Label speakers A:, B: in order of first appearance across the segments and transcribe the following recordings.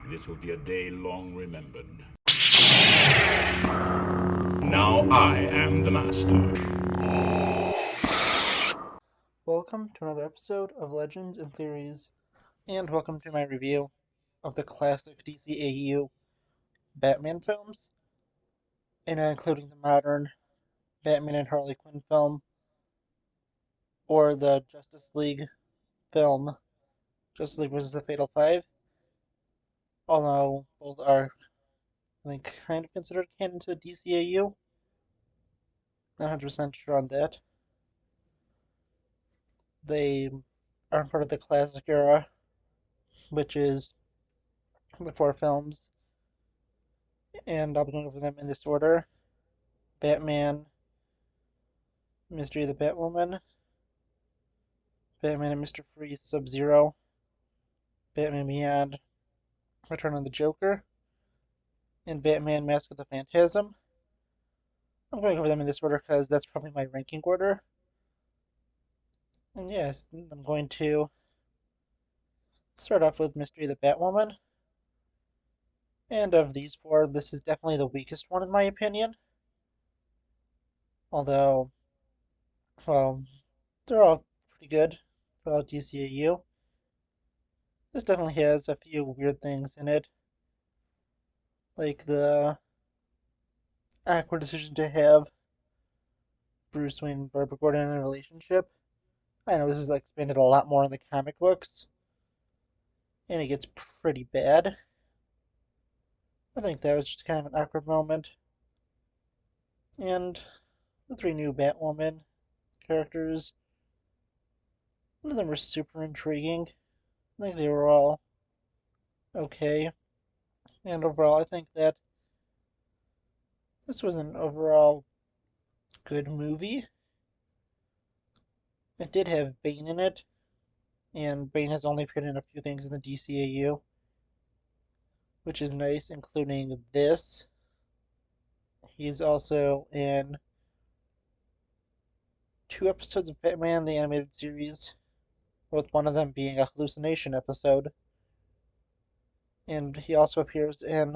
A: This will be a day long remembered. Now I am the master.
B: Welcome to another episode of Legends and Theories, and welcome to my review of the classic DCAU Batman films, and including the modern Batman and Harley Quinn film, or the Justice League film, Justice League vs. the Fatal Five, although both are, I think, kind of considered canon to DCAU. Not 100% sure on that. They are part of the classic era, which is the four films, and I'll be going over them in this order. Batman, Mystery of the Batwoman, Batman and Mr. Freeze Sub-Zero, Batman Beyond, Return of the Joker, and Batman Mask of the Phantasm. I'm going over them in this order because that's probably my ranking order. And yes, I'm going to start off with Mystery of the Batwoman. And of these four, this is definitely the weakest one in my opinion. Although, well, they're all pretty good for all DCAU. This definitely has a few weird things in it, like the awkward decision to have Bruce Wayne and Barbara Gordon in a relationship. I know this is expanded a lot more in the comic books, and it gets pretty bad. I think that was just kind of an awkward moment. And the three new Batwoman characters, none of them were super intriguing. I think they were all okay. And overall, I think that this was an overall good movie. It did have Bane in it, and Bane has only appeared in a few things in the DCAU, which is nice, including this. He's also in 2 episodes of Batman the Animated Series, with one of them being a hallucination episode. And he also appears in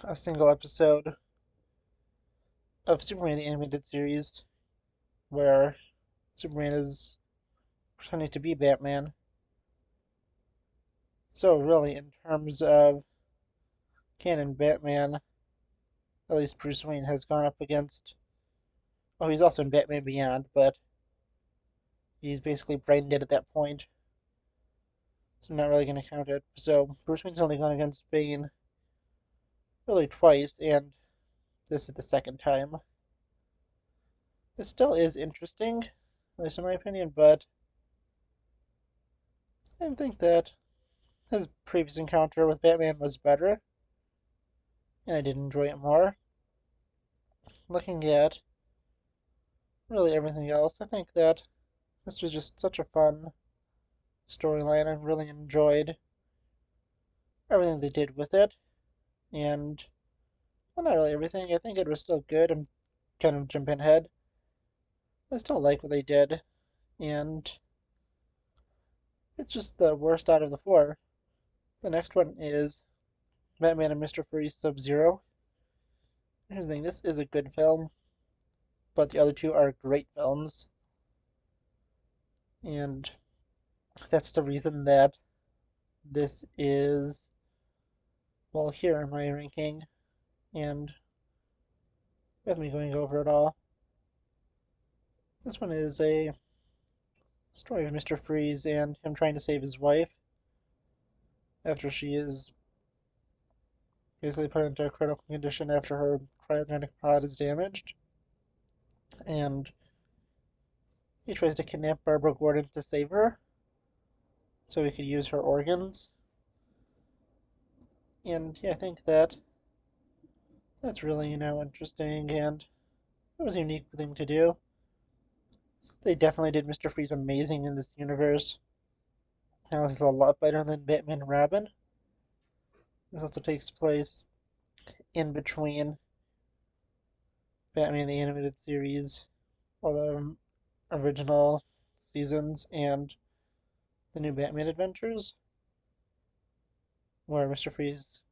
B: a single episode of Superman the Animated Series, where Superman is pretending to be Batman. So really, in terms of canon, Batman, at least Bruce Wayne, has gone up against... Oh, he's also in Batman Beyond, but he's basically brain dead at that point. So I'm not really going to count it. So Bruce Wayne's only gone against Bane really twice, and this is the second time. It still is interesting, at least in my opinion, but I think that his previous encounter with Batman was better, and I did enjoy it more. Looking at really everything else, I think that this was just such a fun storyline. I really enjoyed everything they did with it, and well, not really everything. I think it was still good. I'm kind of jumping ahead. I still like what they did, and it's just the worst out of the four. The next one is Batman and Mr. Freeze Sub-Zero. Here's the thing, this is a good film, but the other two are great films. And that's the reason that this is, well, here in my ranking, and with me going over it all. This one is a story of Mr. Freeze and him trying to save his wife after she is basically put into a critical condition after her cryogenic pod is damaged. And he tries to kidnap Barbara Gordon to save her so he could use her organs. And yeah, I think that that's really, interesting, and it was a unique thing to do. They definitely did Mr. Freeze amazing in this universe. Now, this is a lot better than Batman and Robin. This also takes place in between Batman the Animated Series, all the original seasons, and the new Batman Adventures. where Mr. Freeze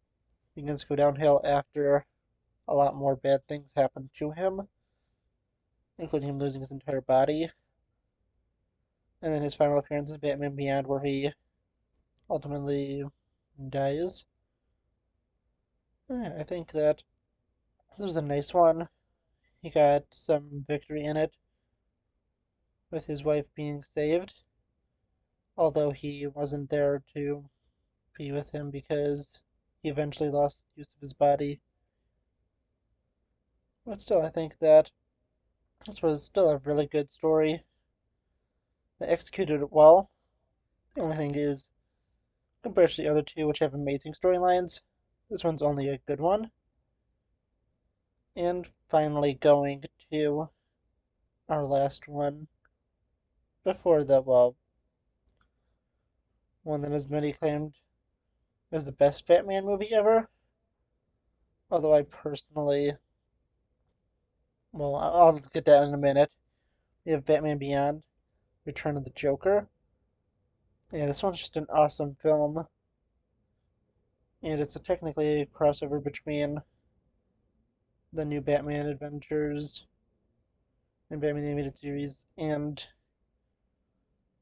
B: begins to go downhill after a lot more bad things happen to him, including him losing his entire body. And then his final appearance in Batman Beyond, where he ultimately dies. Yeah, I think that this was a nice one. He got some victory in it, with his wife being saved, although he wasn't there to be with him because he eventually lost use of his body. But still, I think that this was still a really good story. They executed it well. The only thing is, compared to the other two, which have amazing storylines, this one's only a good one. And finally, going to our last one before the, well, one that has many claimed is the best Batman movie ever. Although I personally, well, I'll get that in a minute. We have Batman Beyond, Return of the Joker. Yeah, this one's just an awesome film. And it's technically a crossover between the new Batman Adventures and Batman the Animated Series and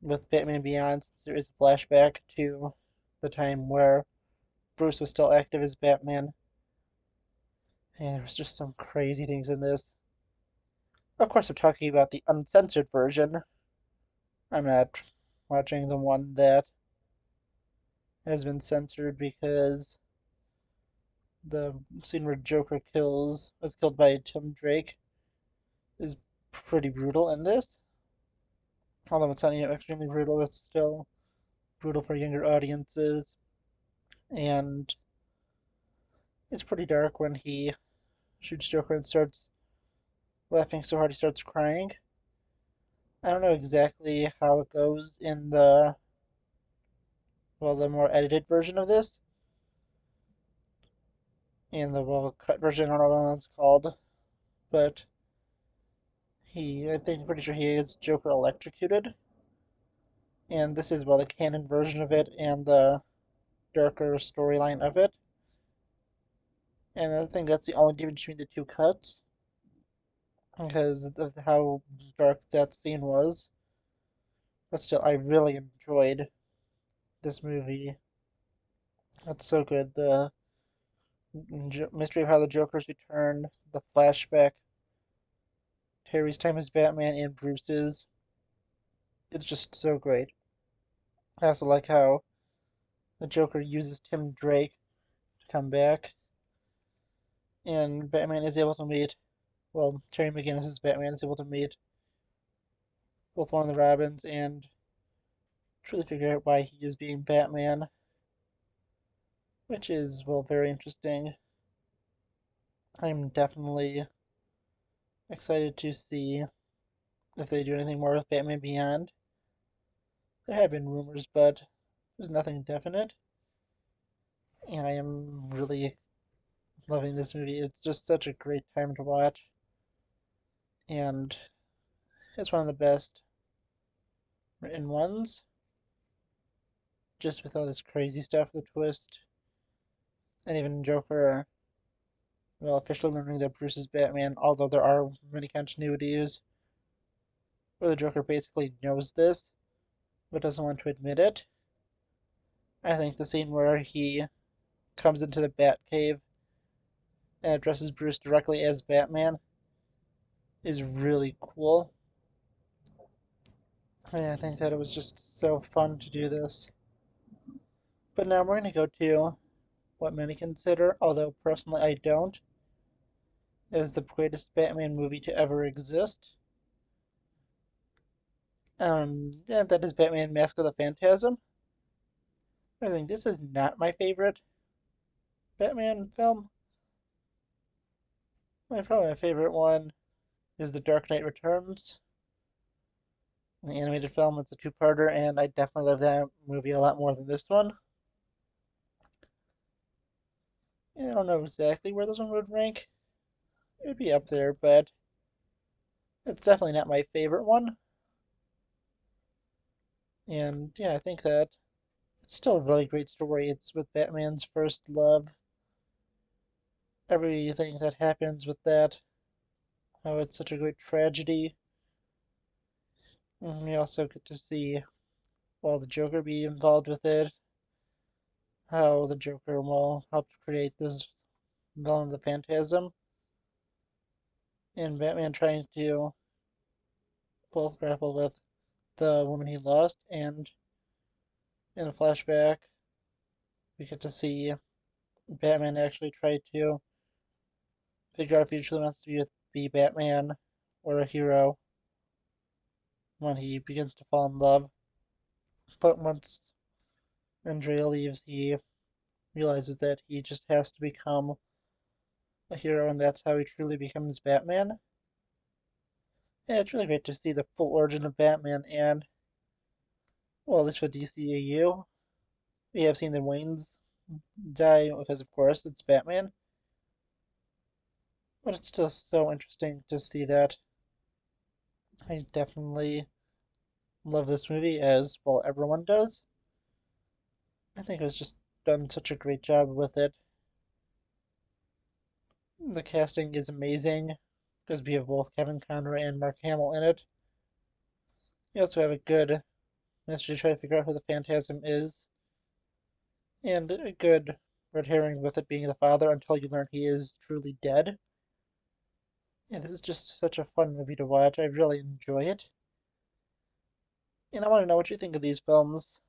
B: with Batman Beyond, there is a flashback to the time where Bruce was still active as Batman. And there was just some crazy things in this. Of course, I'm talking about the uncensored version. I'm not watching the one that has been censored because the scene where Joker was killed by Tim Drake is pretty brutal in this. Although it's not extremely brutal, it's still brutal for younger audiences. And it's pretty dark when he shoots Joker and starts laughing so hard he starts crying. I don't know exactly how it goes in the more edited version of this. In the cut version, I don't know what it's called. But I think I'm pretty sure he is Joker electrocuted. And this is, the canon version of it and the darker storyline of it. And I think that's the only difference between the two cuts. Because of how dark that scene was. But still, I really enjoyed this movie. It's so good. The mystery of how the Joker's returned, the flashback, Terry's time as Batman, and Bruce's. It's just so great. I also like how the Joker uses Tim Drake to come back, and Batman is able to meet, Terry McGinnis's Batman is able to meet both one of the Robins and truly figure out why he is being Batman, which is, very interesting. I'm definitely excited to see if they do anything more with Batman Beyond. There have been rumors, but there's nothing definite. And I am really loving this movie. It's just such a great time to watch. And it's one of the best written ones. Just with all this crazy stuff, the twist. And even Joker, officially learning that Bruce is Batman, although there are many continuities where the Joker basically knows this, but doesn't want to admit it. I think the scene where he comes into the Batcave and addresses Bruce directly as Batman is really cool. And I think that it was just so fun to do this. But now we're going to go to what many consider, although personally I don't, is the greatest Batman movie to ever exist. Yeah, that is Batman Mask of the Phantasm. I think this is not my favorite Batman film. Probably my favorite one is The Dark Knight Returns. The animated film, it's a two-parter, and I definitely love that movie a lot more than this one. Yeah, I don't know exactly where this one would rank. It would be up there, but it's definitely not my favorite one. And yeah, I think that It's still a really great story. It's with Batman's first love. Everything that happens with that. How it's such a great tragedy. And we also get to see the Joker be involved with it. How the Joker will help create this villain, the Phantasm. And Batman trying to both grapple with the woman he lost, and in a flashback, we get to see Batman actually try to figure out if he truly wants to be Batman or a hero when he begins to fall in love. But once Andrea leaves, he realizes that he just has to become a hero, and that's how he truly becomes Batman. Yeah, it's really great to see the full origin of Batman, and, well, at least for DCAU, we have seen the Waynes die because, of course, it's Batman. But it's still so interesting to see that. I definitely love this movie, as well everyone does. I think it was just done such a great job with it. The casting is amazing because we have both Kevin Conroy and Mark Hamill in it. You also have a good mystery to try to figure out who the Phantasm is, and a good red herring with it being the father until you learn he is truly dead. And this is just such a fun movie to watch. I really enjoy it. And I want to know what you think of these films.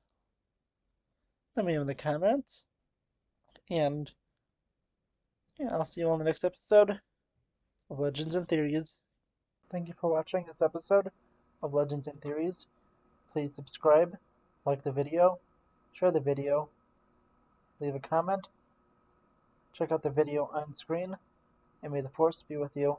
B: Let me know in the comments. And yeah, I'll see you on the next episode of Legends and Theories. Thank you for watching this episode of Legends and Theories. Please subscribe, like the video, share the video, leave a comment, check out the video on screen, and may the Force be with you.